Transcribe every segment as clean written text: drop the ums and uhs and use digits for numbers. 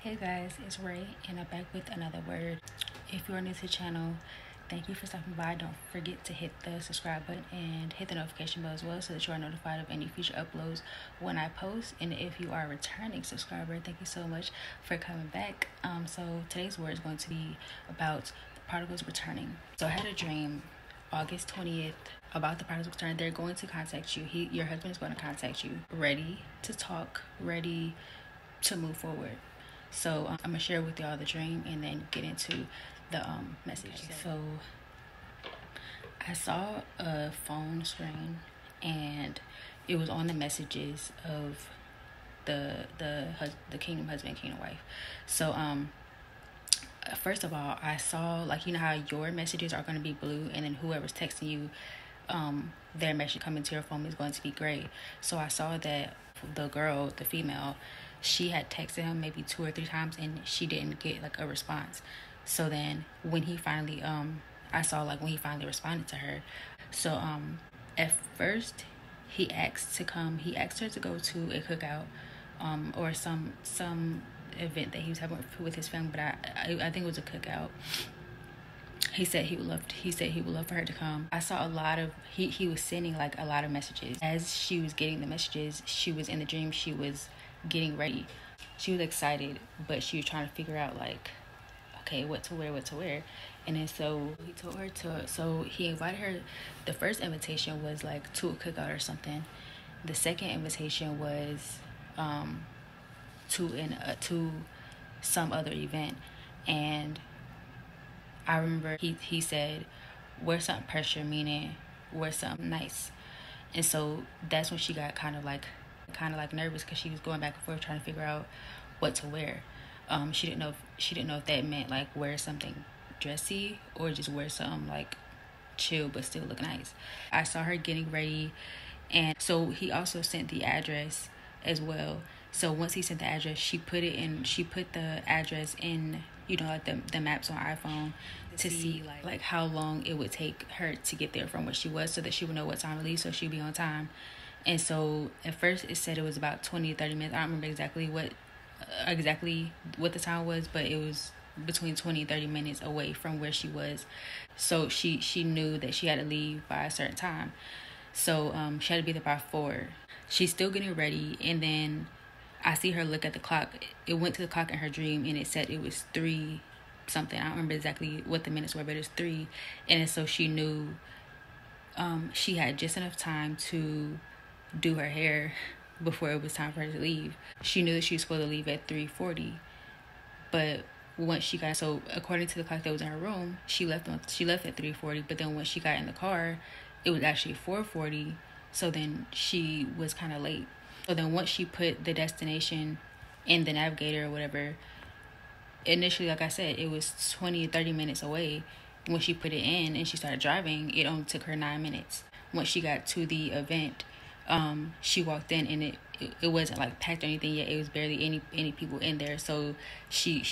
Hey guys, it's Ray and I'm back with another word. If you're new to the channel, thank you for stopping by. Don't forget to hit the subscribe button and hit the notification bell as well so that you are notified of any future uploads when I post. And if you are a returning subscriber, thank you so much for coming back. So today's word is going to be about the prodigals returning. So I had a dream August 20th about the prodigals return. They're going to contact you. Your husband is going to contact you, ready to talk, ready to move forward. So I'm gonna share with y'all the dream and then get into the message. Okay, so I saw a phone screen and it was on the messages of the kingdom husband, kingdom wife. So first of all, I saw, like, you know how your messages are going to be blue and then whoever's texting you, their message coming to your phone is going to be gray. So I saw that the girl, the female, she had texted him maybe 2 or 3 times and she didn't get like a response. So then when he finally I saw like when he finally responded to her. So at first he asked her to go to a cookout or some event that he was having with his family, but I think it was a cookout. He said he would love for her to come. I saw a lot of he was sending like a lot of messages. As she was getting the messages, she was in the dream, she was getting ready. She was excited, but she was trying to figure out like, okay, what to wear. And then so he told her he invited her. The first invitation was like to a cookout or something. The second invitation was to some other event. And I remember he said, wear something pressure, meaning wear something nice. And so that's when she got kind of like nervous because she was going back and forth trying to figure out what to wear. She didn't know if that meant like wear something dressy or just wear something like chill but still look nice. I saw her getting ready, and so he also sent the address as well. So once he sent the address, she put the address in, you know, like the maps on iPhone to see like how long it would take her to get there from where she was, so that she would know what time to leave so she'd be on time. And so at first it said it was about 20 to 30 minutes. I don't remember exactly what the time was, but it was between 20 and 30 minutes away from where she was. So she knew that she had to leave by a certain time. So she had to be there by 4. She's still getting ready, and then I see her look at the clock. It went to the clock in her dream and it said it was 3 something. I don't remember exactly what the minutes were, but it was 3. And so she knew she had just enough time to do her hair before it was time for her to leave. She knew that she was supposed to leave at 3:40, but once she got, so according to the clock that was in her room, she left at 3:40, but then when she got in the car, it was actually 4:40. So then she was kind of late. So then once she put the destination in the navigator or whatever, initially, like I said, it was 20 to 30 minutes away. When she put it in and she started driving, it only took her 9 minutes. Once she got to the event, she walked in and it wasn't like packed or anything yet. It was barely any people in there. So she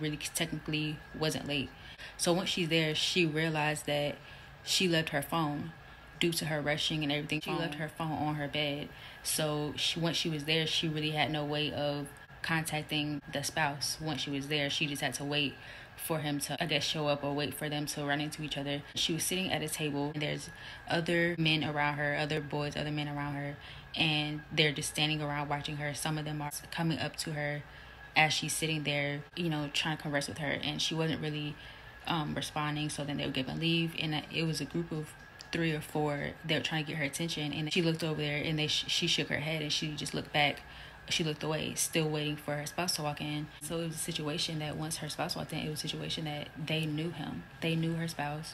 really technically wasn't late. So once she's there, she realized that she left her phone due to her rushing and everything. She left her phone on her bed. So once she was there, she really had no way of contacting the spouse. Once she was there, she just had to wait for him to, I guess, show up, or wait for them to run into each other. She was sitting at a table and there's other men around her, other boys, other men around her, and they're just standing around watching her. Some of them are coming up to her as she's sitting there, you know, trying to converse with her, and she wasn't really responding. So then they were giving leave, and it was a group of 3 or 4. They were trying to get her attention, and she looked over there and she shook her head and she just looked back. She looked away, still waiting for her spouse to walk in. So it was a situation that once her spouse walked in, it was a situation that they knew him. They knew her spouse.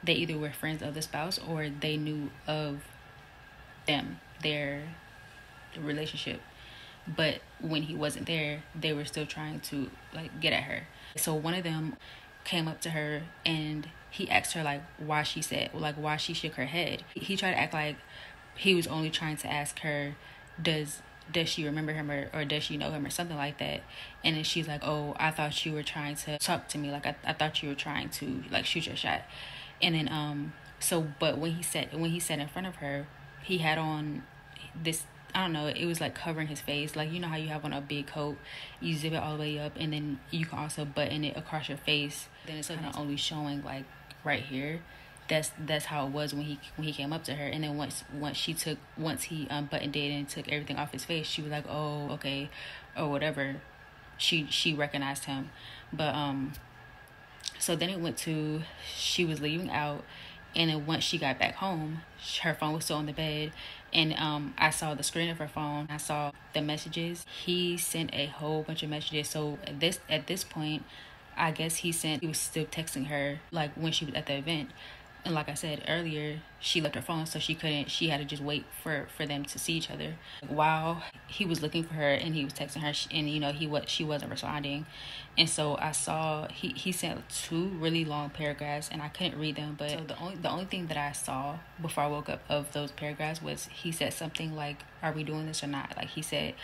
They either were friends of the spouse or they knew of them, their relationship. But when he wasn't there, they were still trying to like get at her. So one of them came up to her and he asked her like why she shook her head. He tried to act like he was only trying to ask her, does she remember him or does she know him or something like that. And then she's like, oh, I thought you were trying to talk to me, like I thought you were trying to like shoot your shot. And then but when he sat in front of her, he had on this I don't know, it was like covering his face. Like, you know how you have on a big coat, you zip it all the way up, and then you can also button it across your face. Then it's kind of only showing like right here. That's how it was when he came up to her. And then once he buttoned it and took everything off his face, she was like, oh, okay, or whatever. She recognized him. But so then it went to, she was leaving out, and then once she got back home, her phone was still on the bed, and I saw the screen of her phone. I saw the messages. He sent a whole bunch of messages. So at this point, I guess he was still texting her like when she was at the event. And like I said earlier, she left her phone, so she had to just wait for them to see each other. While he was looking for her and he was texting her, and you know, she wasn't responding. And so I saw he sent 2 really long paragraphs, and I couldn't read them. But so the only thing that I saw before I woke up of those paragraphs was he said something like, "Are we doing this or not?" Like he said,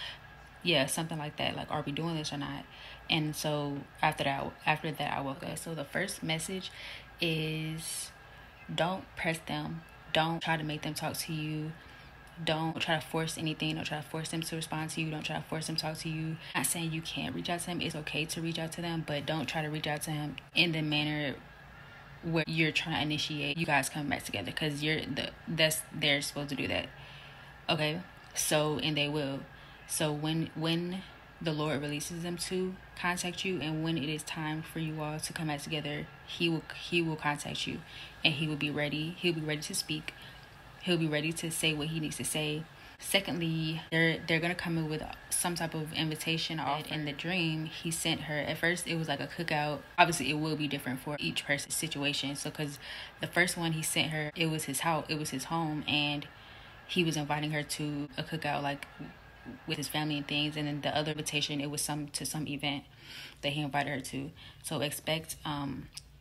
yeah, something like that. Like, "Are we doing this or not?" And so after that I woke up. So the first message is, don't press them. Don't try to make them talk to you. Don't try to force anything. Don't try to force them to respond to you. Don't try to force them to talk to you. I'm not saying you can't reach out to them. It's okay to reach out to them, but don't try to reach out to him in the manner where you're trying to initiate you guys coming back together, because they're supposed to do that. Okay? So, and they will. So when the Lord releases them to contact you, and when it is time for you all to come back together, he will contact you, and he will be ready. He'll be ready to speak. He'll be ready to say what he needs to say. Secondly, they're gonna come in with some type of invitation off. In the dream, he sent her, at first it was like a cookout. Obviously it will be different for each person's situation. So because the first one he sent her, it was his house, it was his home, and he was inviting her to a cookout like with his family and things. And then the other invitation, it was some event that he invited her to. So expect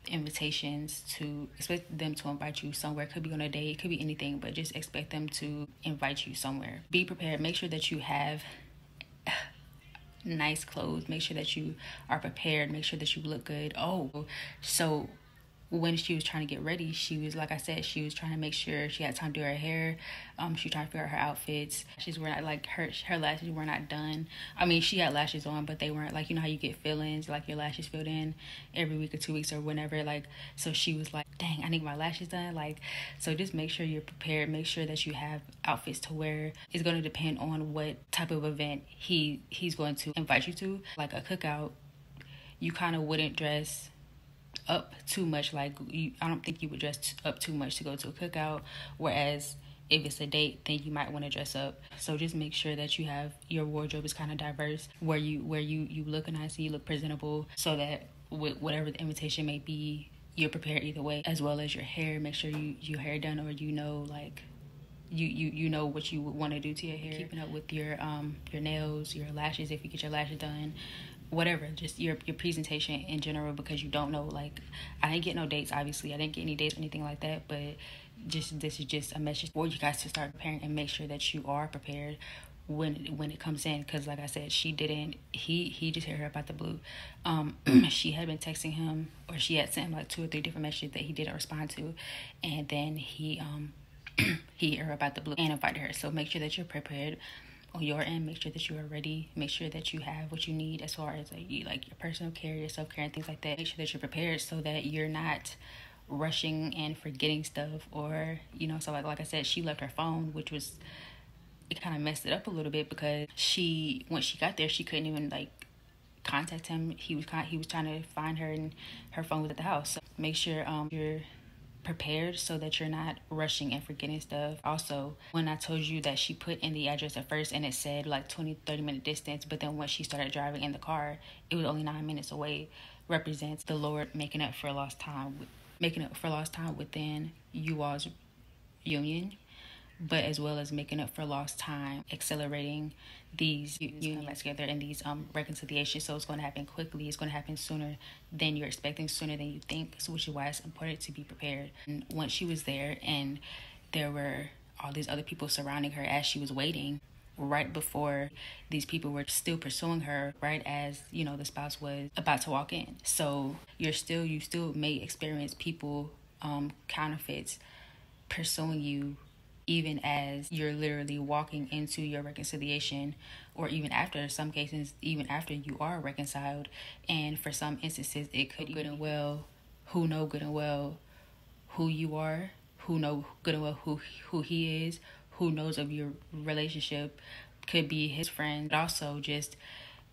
expect them to invite you somewhere. It could be on a date, it could be anything, but just expect them to invite you somewhere. Be prepared. Make sure that you have nice clothes. Make sure that you are prepared. Make sure that you look good. Oh, so when she was trying to get ready, she was, like I said, she was trying to make sure she had time to do her hair. She was trying to figure out her outfits. Lashes were not, like, her lashes were not done. I mean, she had lashes on, but they weren't, like, you know how you get fill-ins, like your lashes filled in every week or 2 weeks or whenever. Like, so she was like, dang, I need my lashes done. Like, so just make sure you're prepared. Make sure that you have outfits to wear. It's going to depend on what type of event he's going to invite you to. Like a cookout, you kind of wouldn't dress up too much. Like, I don't think you would dress up too much to go to a cookout, whereas if it's a date, then you might want to dress up. So just make sure that you have your wardrobe is kind of diverse, where you look nice and you look presentable, so that with whatever the invitation may be, you're prepared either way. As well as your hair, make sure your hair done, or you know, like you know what you would want to do to your hair. Keeping up with your nails, your lashes, if you get your lashes done, whatever, just your presentation in general, because you don't know. Like, I didn't get no dates, obviously. I didn't get any dates or anything like that, but this is just a message for you guys to start preparing and make sure that you are prepared when it comes in. Because like I said, he just hit her up out the blue. She had been texting him, or she had sent him like 2 or 3 different messages that he didn't respond to, and then he hit her up out the blue and invited her. So make sure that you're prepared on your end. Make sure that you are ready. Make sure that you have what you need as far as like your personal care, your self-care, and things like that. Make sure that you're prepared so that you're not rushing and forgetting stuff, or so like I said, she left her phone, which was, it kind of messed it up a little bit, because once she got there, she couldn't even like contact him. He was trying to find her, and her phone was at the house. So make sure you're prepared so that you're not rushing and forgetting stuff. Also, when I told you that she put in the address at first and it said like 20-30 minute distance, but then once she started driving in the car, it was only 9 minutes away, represents the Lord making up for lost time within you all's union, but as well as making up for lost time, accelerating these unions together and these reconciliations. So it's going to happen quickly. It's going to happen sooner than you're expecting, sooner than you think. So which is why it's important to be prepared. And once she was there, and there were all these other people surrounding her as she was waiting, right before these people were still pursuing her, right as the spouse was about to walk in. So you still may experience people, counterfeits, pursuing you even as you're literally walking into your reconciliation, or even after, some cases, even after you are reconciled. And for some instances, it could good and well, who know good and well who you are, who know good and well who he is, who knows of your relationship, could be his friend. But also, just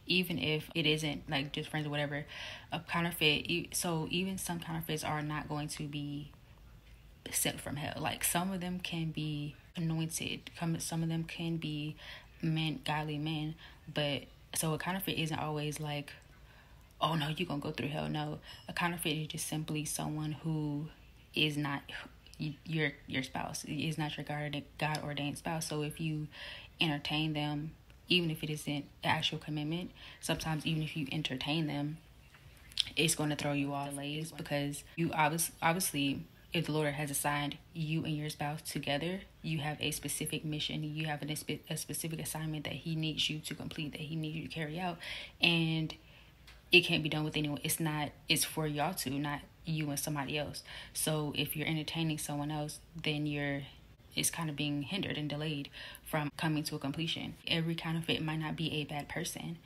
even if it isn't like just friends or whatever, a counterfeit. So even some counterfeits are not going to be sent from hell. Like, some of them can be anointed, some of them can be men, godly men. But so a counterfeit isn't always like, oh no, you're gonna go through hell. No, a counterfeit is just simply someone who is not your spouse, is not your God ordained spouse. So if you entertain them, even if it isn't the actual commitment, sometimes even if you entertain them, it's going to throw you off delays, because you obviously, if the Lord has assigned you and your spouse together, you have a specific mission, you have a specific assignment that he needs you to complete, that he needs you to carry out. And it can't be done with anyone. It's for y'all two, not you and somebody else. So if you're entertaining someone else, then it's kind of being hindered and delayed from coming to a completion. Every counterfeit might not be a bad person,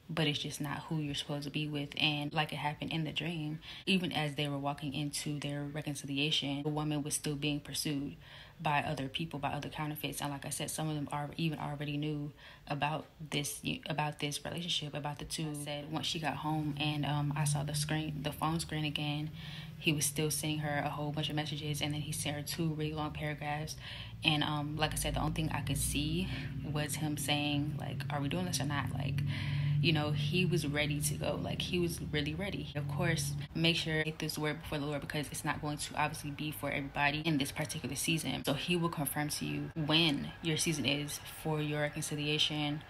but it's just not who you're supposed to be with. And like it happened in the dream, even as they were walking into their reconciliation, the woman was still being pursued by other people, by other counterfeits. And like I said, some of them already knew about this relationship, about the two. I said once she got home and I saw the phone screen again, he was still sending her a whole bunch of messages, and then he sent her 2 really long paragraphs. And like I said, the only thing I could see was him saying, like, are we doing this or not? Like, he was ready to go. Like, he was really ready. Of course, make sure to take this word before the Lord, because it's not going to obviously be for everybody in this particular season. So he will confirm to you when your season is for your reconciliation.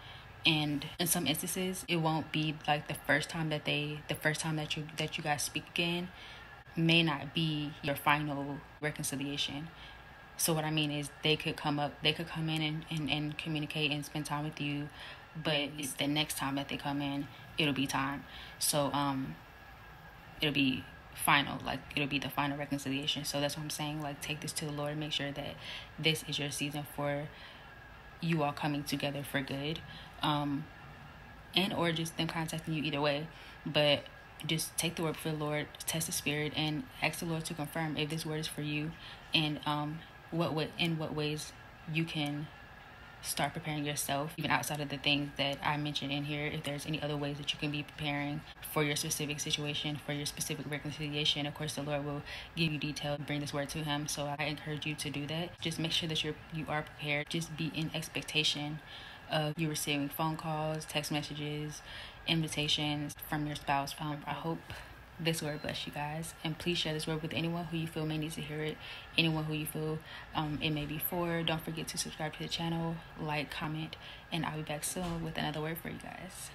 And in some instances, it won't be like the first time that you guys speak again may not be your final reconciliation. So what I mean is, they could come in and communicate and spend time with you, but it's the next time that they come in, it'll be time. So it'll be final, like it'll be the final reconciliation. So that's what I'm saying, like, take this to the Lord, make sure that this is your season for you all coming together for good, and or just them contacting you, either way. But just take the word for the Lord, test the spirit, and ask the Lord to confirm if this word is for you, and in what ways you can start preparing yourself, even outside of the things that I mentioned in here. If there's any other ways that you can be preparing for your specific situation, for your specific reconciliation, of course the Lord will give you detail, bring this word to him. So I encourage you to do that. Just make sure that you are prepared. Just be in expectation of you receiving phone calls, text messages, invitations from your spouse. I hope this word bless you guys, and please share this word with anyone who you feel may need to hear it, anyone who you feel it may be for. Don't forget to subscribe to the channel, like, comment, and I'll be back soon with another word for you guys.